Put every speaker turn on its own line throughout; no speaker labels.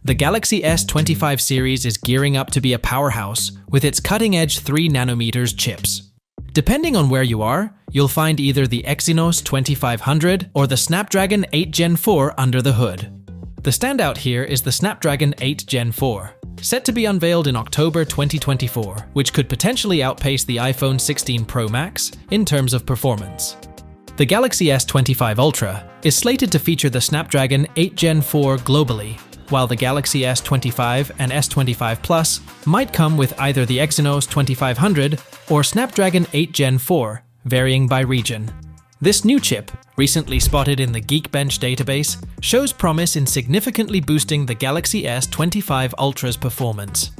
The Galaxy S25 series is gearing up to be a powerhouse with its cutting-edge 3nm chips. Depending on where you are, you'll find either the Exynos 2500 or the Snapdragon 8 Gen 4 under the hood. The standout here is the Snapdragon 8 Gen 4, set to be unveiled in October 2024, which could potentially outpace the iPhone 16 Pro Max in terms of performance. The Galaxy S25 Ultra is slated to feature the Snapdragon 8 Gen 4 globally, while the Galaxy S25 and S25 Plus might come with either the Exynos 2500 or Snapdragon 8 Gen 4, varying by region. This new chip, recently spotted in the Geekbench database, shows promise in significantly boosting the Galaxy S25 Ultra's performance.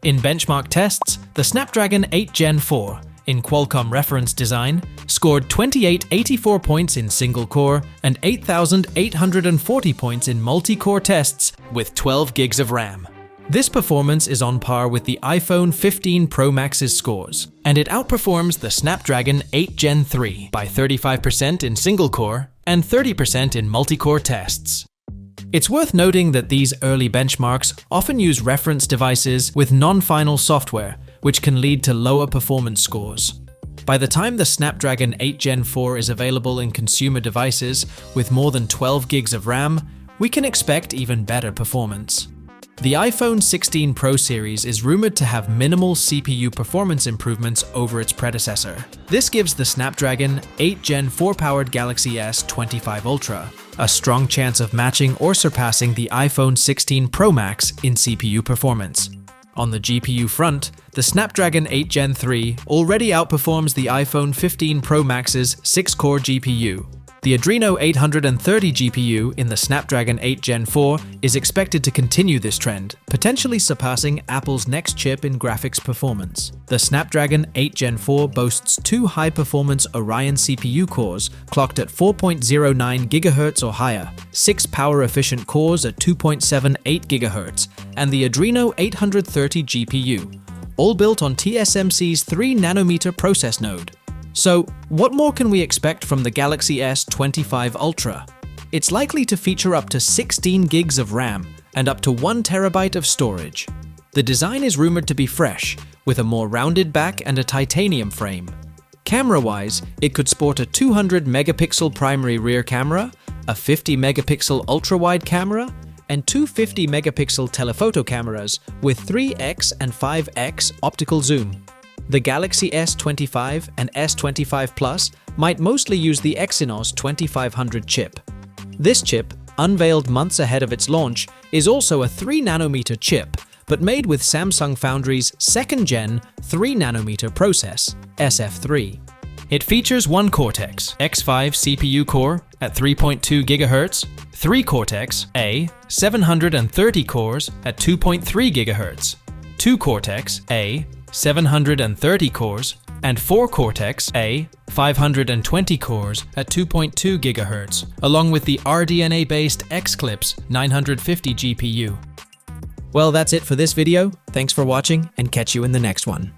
In benchmark tests, the Snapdragon 8 Gen 4, in Qualcomm reference design, scored 2884 points in single-core and 8,840 points in multi-core tests with 12 gigs of RAM. This performance is on par with the iPhone 15 Pro Max's scores, and it outperforms the Snapdragon 8 Gen 3 by 35% in single-core and 30% in multi-core tests. It's worth noting that these early benchmarks often use reference devices with non-final software, which can lead to lower performance scores. By the time the Snapdragon 8 Gen 4 is available in consumer devices with more than 12 gigs of RAM, we can expect even better performance. The iPhone 16 Pro series is rumored to have minimal CPU performance improvements over its predecessor. This gives the Snapdragon 8 Gen 4-powered Galaxy S25 Ultra a strong chance of matching or surpassing the iPhone 16 Pro Max in CPU performance. On the GPU front, the Snapdragon 8 Gen 3 already outperforms the iPhone 15 Pro Max's 6-core GPU. The Adreno 830 GPU in the Snapdragon 8 Gen 4 is expected to continue this trend, potentially surpassing Apple's next chip in graphics performance. The Snapdragon 8 Gen 4 boasts two high-performance Orion CPU cores clocked at 4.09 GHz or higher, 6 power-efficient cores at 2.78 GHz, and the Adreno 830 GPU, all built on TSMC's 3nm process node. So, what more can we expect from the Galaxy S25 Ultra? It's likely to feature up to 16 gigs of RAM and up to 1 TB of storage. The design is rumored to be fresh, with a more rounded back and a titanium frame. Camera-wise, it could sport a 200-megapixel primary rear camera, a 50-megapixel ultra-wide camera, and two 50-megapixel telephoto cameras with 3x and 5x optical zoom. The Galaxy S25 and S25 Plus might mostly use the Exynos 2500 chip. This chip, unveiled months ahead of its launch, is also a 3nm chip, but made with Samsung Foundry's 2nd-gen 3nm process, SF3. It features one Cortex X5 CPU core at 3.2 GHz, three Cortex A 730 cores at 2.3 GHz, two Cortex A 730 cores, and 4 Cortex A 520 cores at 2.2 GHz, along with the RDNA-based Xclipse 950 GPU. Well, that's it for this video. Thanks for watching, and catch you in the next one.